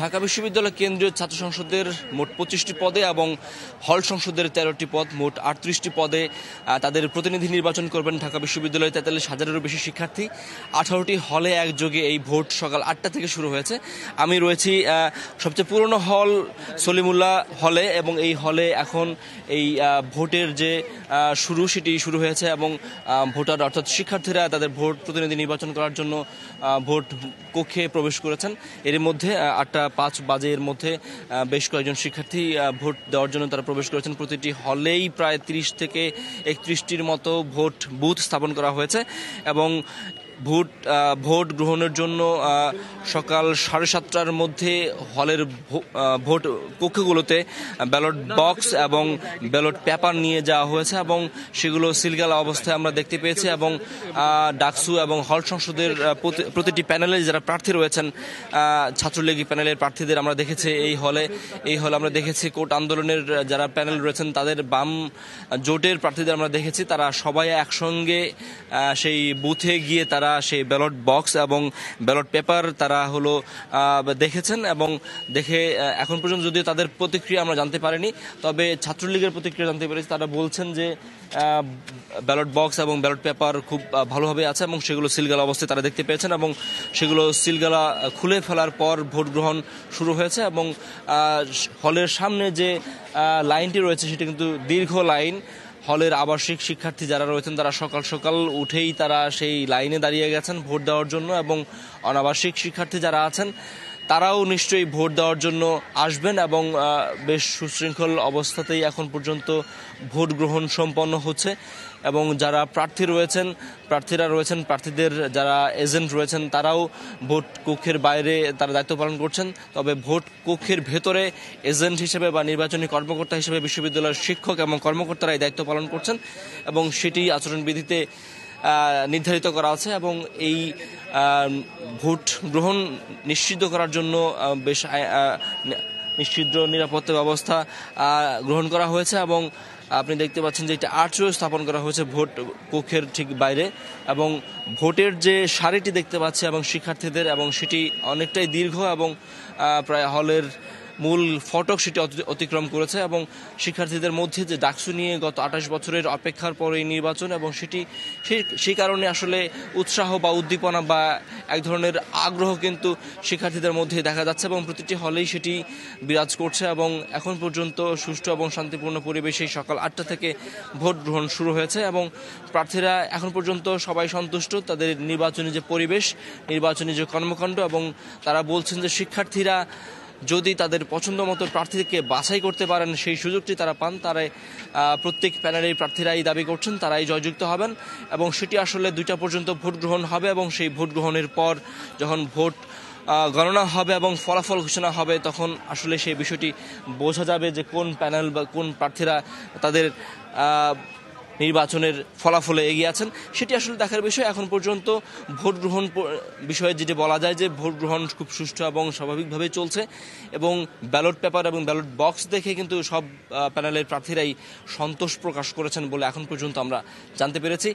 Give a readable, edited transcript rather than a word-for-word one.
ঢাকা বিশ্ববিদ্যালয় কেন্দ্রীয় ছাত্র সংসদের মোট 25টি পদে এবং হল সংসদের 13টি পদ, মোট 38টি পদে তাদের প্রতিনিধি নির্বাচন করবেন ঢাকা বিশ্ববিদ্যালয়ে 43,000-এরও বেশি শিক্ষার্থী। 18টি হলে একযোগে এই ভোট সকাল 8টা থেকে শুরু হয়েছে। আমি রয়েছি সবচেয়ে পুরনো হল সলিমুল্লাহ হলে, এবং এই হলে এখন এই ভোটের যে সেটি শুরু হয়েছে এবং ভোটার অর্থাৎ শিক্ষার্থীরা তাদের ভোট প্রতিনিধি নির্বাচন করার জন্য ভোট কক্ষে প্রবেশ করেছেন। এর মধ্যে 8:05 বাজে এর মধ্যে বেশ কয়েকজন শিক্ষার্থী ভোট দেওয়ার জন্য তারা প্রবেশ করেছেন। প্রতিটি হলেই প্রায় 30 থেকে 31টির মতো ভোট বুথ স্থাপন করা হয়েছে এবং ভোট গ্রহণের জন্য সকাল 7:30টার মধ্যে হলের ভোট কক্ষগুলোতে ব্যালট বক্স এবং ব্যালট পেপার নিয়ে যাওয়া হয়েছে এবং সেগুলো সিলগালা অবস্থায় আমরা দেখতে পেয়েছি। এবং ডাকসু এবং হল সংসদের প্রতিটি প্যানেলে যারা প্রার্থী রয়েছেন, ছাত্রলীগী প্যানেলের প্রার্থীদের আমরা দেখেছি এই হলে আমরা দেখেছি কোর্ট আন্দোলনের যারা প্যানেল রয়েছেন তাদের বাম জোটের প্রার্থীদের আমরা দেখেছি। তারা সবাই একসঙ্গে সেই বুথে গিয়ে তারা সেই ব্যালট বক্স এবং ব্যালট পেপার তারা দেখেছেন এবং দেখে এখন পর্যন্ত যদিও তাদের প্রতিক্রিয়া আমরা জানতে পারিনি, তবে ছাত্রলীগের প্রতিক্রিয়া জানতে পেরেছি। তারা বলছেন যে ব্যালট বক্স এবং ব্যালট পেপার খুব ভালোভাবে আছে এবং সেগুলো সিলগালা অবস্থায় তারা দেখতে পেয়েছেন এবং সেগুলো সিলগালা খুলে ফেলার পর ভোট গ্রহণ শুরু হয়েছে। এবং হলের সামনে যে লাইনটি রয়েছে সেটি কিন্তু দীর্ঘ লাইন। হলের আবাসিক শিক্ষার্থী যারা রয়েছেন তারা সকাল সকাল উঠেই তারা সেই লাইনে দাঁড়িয়ে গেছেন ভোট দেওয়ার জন্য, এবং অনাবাসিক শিক্ষার্থী যারা আছেন তারাও নিশ্চয়ই ভোট দেওয়ার জন্য আসবেন এবং বেশ সুশৃঙ্খল অবস্থাতেই এখন পর্যন্ত ভোট গ্রহণ সম্পন্ন হচ্ছে। এবং যারা প্রার্থীরা রয়েছেন প্রার্থীদের যারা এজেন্ট রয়েছেন তারাও ভোট কক্ষের বাইরে তারা দায়িত্ব পালন করছেন। তবে ভোট কক্ষের ভেতরে এজেন্ট হিসেবে বা নির্বাচনী কর্মকর্তা হিসেবে বিশ্ববিদ্যালয়ের শিক্ষক এবং কর্মকর্তারা এই দায়িত্ব পালন করছেন এবং সেটি আচরণবিধিতে নির্ধারিত করা আছে। এবং এই ভোট গ্রহণ নিশ্চিত করার জন্য বেশ নিশ্চিত নিরাপত্তা ব্যবস্থা গ্রহণ করা হয়েছে এবং আপনি দেখতে পাচ্ছেন যে একটা আর্চও স্থাপন করা হয়েছে ভোট কক্ষের ঠিক বাইরে। এবং ভোটের যে সারিটি দেখতে পাচ্ছি এবং শিক্ষার্থীদের, এবং সেটি অনেকটাই দীর্ঘ এবং প্রায় হলের মূল ফটক সেটি অতিক্রম করেছে। এবং শিক্ষার্থীদের মধ্যে যে ডাকসু নিয়ে গত 28 বছরের অপেক্ষার পর এই নির্বাচন, এবং সেই কারণে আসলে উৎসাহ বা উদ্দীপনা বা এক ধরনের আগ্রহ কিন্তু শিক্ষার্থীদের মধ্যে দেখা যাচ্ছে এবং প্রতিটি হলেই সেটি বিরাজ করছে। এবং এখন পর্যন্ত সুষ্ঠু এবং শান্তিপূর্ণ পরিবেশেই সকাল 8টা থেকে ভোট গ্রহণ শুরু হয়েছে এবং প্রার্থীরা এখন পর্যন্ত সবাই সন্তুষ্ট তাদের নির্বাচনী যে পরিবেশ, নির্বাচনী যে কর্মকাণ্ড। এবং তারা বলছেন যে শিক্ষার্থীরা যদি তাদের পছন্দ মতো প্রার্থীকে বাছাই করতে পারেন, সেই সুযোগটি তারা পান, তারাই প্রত্যেক প্যানেলের প্রার্থীরাই দাবি করছেন তারাই জয়যুক্ত হবেন। এবং সেটি আসলে 2টা পর্যন্ত ভোট গ্রহণ হবে এবং সেই ভোট গ্রহণের পর যখন ভোট গণনা হবে এবং ফলাফল ঘোষণা হবে তখন আসলে সেই বিষয়টি বোঝা যাবে যে কোন প্যানেল বা কোন প্রার্থীরা তাদের নির্বাচনের ফলাফলে এগিয়ে আছেন। সেটি আসলে দেখার বিষয়। এখন পর্যন্ত ভোট গ্রহণ বিষয়ে যেটি বলা যায় যে ভোট গ্রহণ খুব সুষ্ঠু এবং স্বাভাবিকভাবেই চলছে এবং ব্যালট পেপার এবং ব্যালট বক্স দেখে কিন্তু সব প্যানেলের প্রার্থীরাই সন্তোষ প্রকাশ করেছেন বলে এখন পর্যন্ত আমরা জানতে পেরেছি।